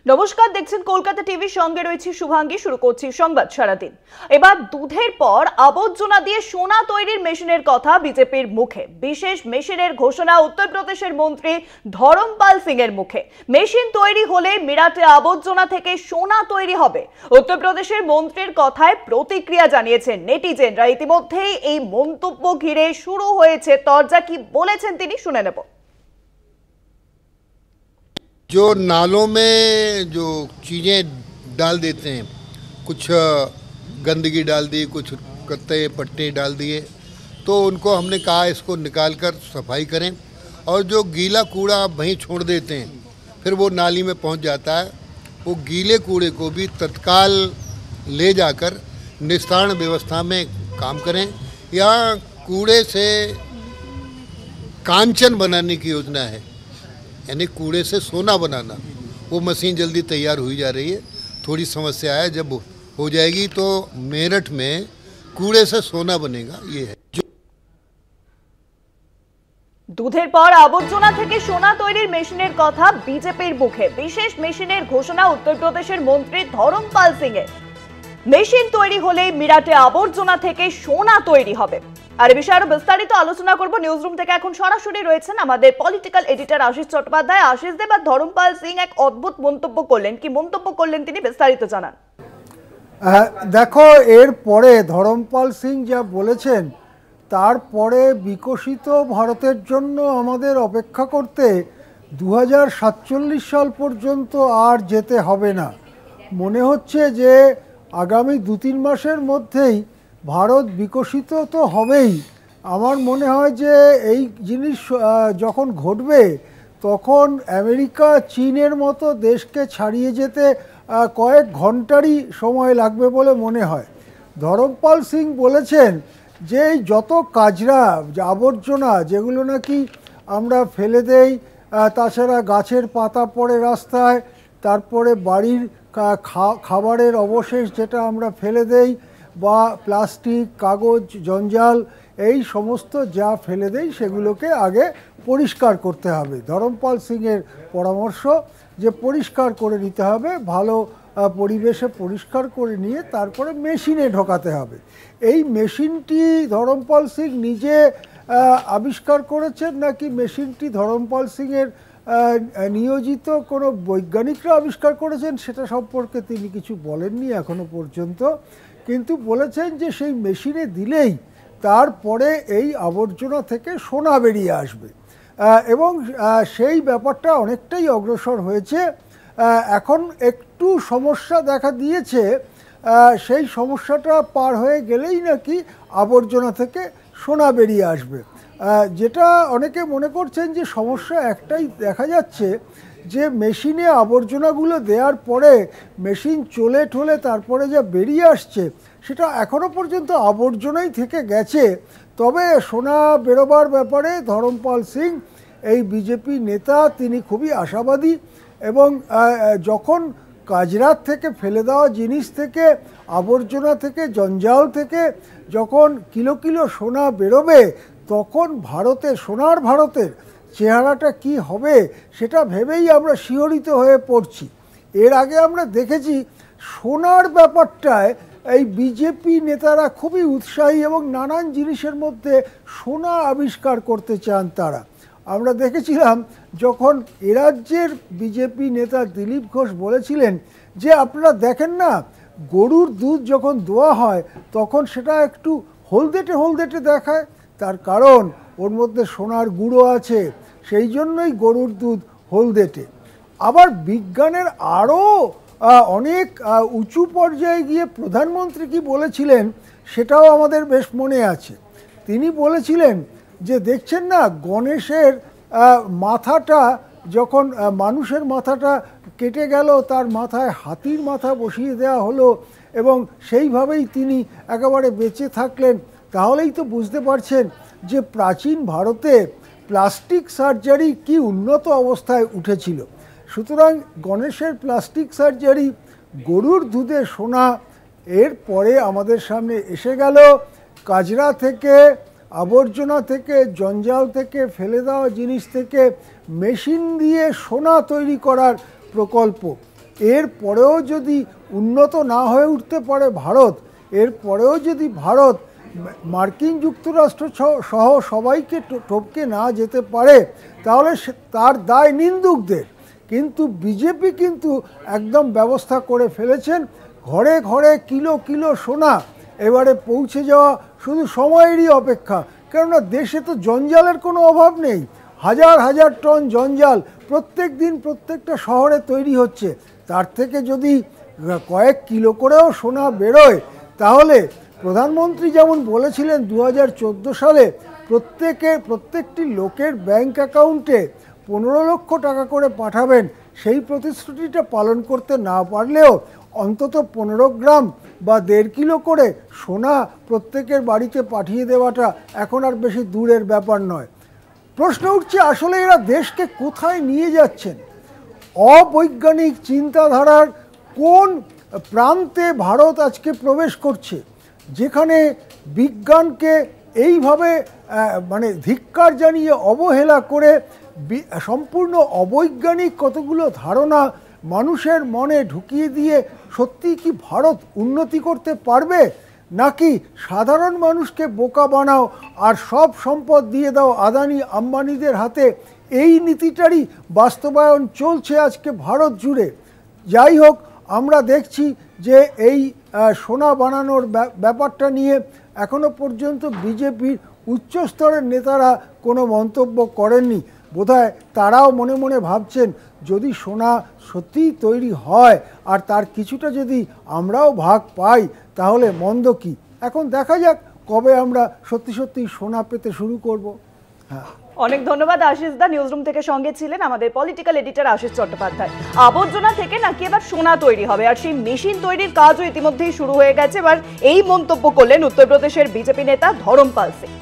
নমস্কার, দেখছেন কলকাতা টিভির সঙ্গে রয়েছে শুভাঙ্গী। শুরু করছি সংবাদ সারাদিন। এবার দুধের পর আবর্জনা দিয়ে সোনা তৈরির মেশিনের কথা বিজেপির মুখে। বিশেষ মেশিনের ঘোষণা উত্তরপ্রদেশের মন্ত্রী ধরমপাল সিং এর মুখে। মেশিন তৈরি হলে মিরাটে আবর্জনা থেকে সোনা তৈরি হবে। উত্তরপ্রদেশের মন্ত্রীর কথায় প্রতিক্রিয়া জানিয়েছেন নেটিজেনরা। ইতিমধ্যেই এই মন্তব্য ঘিরে শুরু হয়েছে তরজা। কি বলেছেন তিনি শুনে নেব। जो नालों में जो चीज़ें डाल देते हैं, कुछ गंदगी डाल दी, कुछ कत्ते पट्टे डाल दिए, तो उनको हमने कहा इसको निकाल कर सफाई करें। और जो गीला कूड़ा आप वहीं छोड़ देते हैं फिर वो नाली में पहुंच जाता है, वो गीले कूड़े को भी तत्काल ले जाकर निस्तारण व्यवस्था में काम करें। या कूड़े से कांचन बनाने की योजना है, यानी कूड़े से सोना बनाना। वो मशीन जल्दी तैयार हुई जा रही है। थोड़ी समस्या है, जब हो जाएगी तो मेरठ में कूड़े से सोना बनेगा। ये है দুধের পর আবর্জনা থেকে সোনা তৈরির মেশিনের কথা বিজেপির মুখে। বিশেষ মেশিনের ঘোষণা উত্তরপ্রদেশের মন্ত্রী ধরমপাল সিং এর। মেশিন তৈরি হলেই মিরাটে আবর্জনা থেকে সোনা তৈরি হবে। আর এই বিষয়ে আরো বিস্তারিত আলোচনা করব। নিউজরুম থেকে এখন সরাসরি রয়েছেন আমাদের পলিটিক্যাল এডিটর আশিস চট্টোপাধ্যায়। আশিস দেব, ধরমপাল সিং এক অদ্ভুত মন্তব্য করলেন। কি মন্তব্য করলেন তিনি, বিস্তারিত জানান। দেখো, এর পরে ধরমপাল সিং যা বলেছেন, তারপরে বিকশিত ভারতের জন্য আমাদের অপেক্ষা করতে 2047 সাল পর্যন্ত আর যেতে হবে না। মনে হচ্ছে যে আগামী 2-3 মাসের মধ্যেই ভারত বিকশিত তো হবেই। আমার মনে হয় যে এই জিনিস যখন ঘটবে তখন আমেরিকা চীনের মতো দেশকে ছাড়িয়ে যেতে কয়েক ঘন্টারই সময় লাগবে বলে মনে হয়। ধরমপাল সিং বলেছেন যে এই যত কাজরা আবর্জনা যেগুলো নাকি আমরা ফেলে দেই, তাছাড়া গাছের পাতা পড়ে রাস্তায়, তারপরে বাড়ির খাবারের অবশেষ যেটা আমরা ফেলে দেই, বা প্লাস্টিক, কাগজ, জঞ্জাল, এই সমস্ত যা ফেলে দেই সেগুলোকে আগে পরিষ্কার করতে হবে। ধরমপাল সিংয়ের পরামর্শ যে পরিষ্কার করে নিতে হবে, ভালো পরিবেশে পরিষ্কার করে নিয়ে তারপরে মেশিনে ঢোকাতে হবে। এই মেশিনটি ধরমপাল সিং নিজে আবিষ্কার করেছেন নাকি মেশিনটি ধরমপাল সিংয়ের নিয়োজিত কোনো বৈজ্ঞানিকরা আবিষ্কার করেছেন সেটা সম্পর্কে তিনি কিছু বলেননি এখনো পর্যন্ত। কিন্তু বলেছেন যে সেই মেশিনে দিলেই তারপরে এই আবর্জনা থেকে সোনা বেরিয়ে আসবে, এবং সেই ব্যাপারটা অনেকটাই অগ্রসর হয়েছে। এখন একটু সমস্যা দেখা দিয়েছে, সেই সমস্যাটা পার হয়ে গেলেই নাকি আবর্জনা থেকে সোনা বেরিয়ে আসবে। যেটা অনেকে মনে করছেন যে সমস্যা একটাই দেখা যাচ্ছে, যে মেশিনে আবর্জনাগুলো দেওয়ার পরে মেশিন চলে ঠলে তারপরে যা বেরিয়ে আসছে সেটা এখনও পর্যন্ত আবর্জনাই থেকে গেছে। তবে সোনা বেরোবার ব্যাপারে ধরমপাল সিং, এই বিজেপি নেতা, তিনি খুবই আশাবাদী। এবং যখন কাজরাত থেকে ফেলে দেওয়া জিনিস থেকে, আবর্জনা থেকে, জঞ্জাল থেকে যখন কিলো কিলো সোনা বেরোবে, তখন সোনার ভারতের চেহারাটা কি হবে সেটা ভেবেই আমরা শিহরিত হয়ে পড়ছি। এর আগে আমরা দেখেছি সোনার ব্যাপারটায় এই বিজেপি নেতারা খুবই উৎসাহী এবং নানান জিনিসের মধ্যে সোনা আবিষ্কার করতে চান তারা। আমরা দেখেছিলাম যখন এ রাজ্যের বিজেপি নেতা দিলীপ ঘোষ বলেছিলেন যে আপনারা দেখেন না, গরুর দুধ যখন দোয়া হয় তখন সেটা একটু হলদেটে হলদেটে দেখায়, তার কারণ ওর মধ্যে সোনার গুঁড়ো আছে, সেই জন্যই গরুর দুধ হলদেটে। আবার বিজ্ঞানের আরও অনেক উঁচু পর্যায়ে গিয়ে প্রধানমন্ত্রী কি বলেছিলেন সেটাও আমাদের বেশ মনে আছে। তিনি বলেছিলেন যে দেখছেন না, গণেশের মাথাটা যখন মানুষের মাথাটা কেটে গেল, তার মাথায় হাতির মাথা বসিয়ে দেওয়া হলো এবং সেইভাবেই তিনি একেবারে বেঁচে থাকলেন। তাহলেই তো বুঝতে পারছেন যে প্রাচীন ভারতে প্লাস্টিক সার্জারি কি উন্নত অবস্থায় উঠেছিল। সুতরাং গণেশের প্লাস্টিক সার্জারি, গরুর দুধে সোনা, এর পরে আমাদের সামনে এসে গেল কাজরা থেকে, আবর্জনা থেকে, জঞ্জাল থেকে, ফেলে দেওয়া জিনিস থেকে মেশিন দিয়ে সোনা তৈরি করার প্রকল্প। এর পরেও যদি উন্নত না হয়ে উঠতে পারে ভারত, এর পরেও যদি ভারত মার্কিন যুক্তরাষ্ট্র সহ সবাইকে টপকে না যেতে পারে, তাহলে তার দায় নিন্দুকদের। কিন্তু বিজেপি কিন্তু একদম ব্যবস্থা করে ফেলেছেন, ঘরে ঘরে কিলো কিলো সোনা এবারে পৌঁছে যাওয়া শুধু সময়েরই অপেক্ষা। কেননা দেশে তো জঞ্জালের কোনো অভাব নেই, হাজার হাজার টন জঞ্জাল প্রত্যেক দিন প্রত্যেকটা শহরে তৈরি হচ্ছে। তার থেকে যদি কয়েক কিলো করেও সোনা বেরোয়, তাহলে প্রধানমন্ত্রী যেমন বলেছিলেন 2014 সালে প্রত্যেকটি লোকের ব্যাংক অ্যাকাউন্টে 15 লক্ষ টাকা করে পাঠাবেন, সেই প্রতিশ্রুতিটা পালন করতে না পারলেও অন্তত 15 গ্রাম বা 1.5 কিলো করে সোনা প্রত্যেকের বাড়িতে পাঠিয়ে দেওয়াটা এখন আর বেশি দূরের ব্যাপার নয়। প্রশ্ন উঠছে, আসলে এরা দেশকে কোথায় নিয়ে যাচ্ছেন? অবৈজ্ঞানিক চিন্তাধারার কোন প্রান্তে ভারত আজকে প্রবেশ করছে, যেখানে বিজ্ঞানকে এইভাবে মানে ধিক্কার জানিয়ে অবহেলা করে সম্পূর্ণ অবৈজ্ঞানিক কতগুলো ধারণা মানুষের মনে ঢুকিয়ে দিয়ে সত্যি কি ভারত উন্নতি করতে পারবে? নাকি সাধারণ মানুষকে বোকা বানাও আর সব সম্পদ দিয়ে দাও আদানি আম্বানিদের হাতে, এই নীতিটারই বাস্তবায়ন চলছে আজকে ভারত জুড়ে। যাই হোক, আমরা দেখছি যে এই সোনা বানানোর ব্যাপারটা নিয়ে এখনো পর্যন্ত বিজেপির উচ্চস্তরের নেতারা কোনো মন্তব্য করেননি। বোধহয় তারাও মনে মনে ভাবছেন, যদি সোনা সত্যিই তৈরি হয় আর তার কিছুটা যদি আমরাও ভাগ পাই, তাহলে মন্দ কি। এখন দেখা যাক কবে আমরা সত্যি সত্যি সোনা পেতে শুরু করব। হ্যাঁ, অনেক ধন্যবাদ আশিস দা, নিউজরুম থেকে সঙ্গে ছিলেন আমাদের পলিটিক্যাল এডিটর আশিস চট্টোপাধ্যায়। আবর্জনা থেকে নাকি এবার সোনা তৈরি হবে, আর সেই মেশিন তৈরির কাজও ইতিমধ্যেই শুরু হয়ে গেছে। এবার এই মন্তব্য করলেন উত্তরপ্রদেশের বিজেপি নেতা ধরমপাল সিং।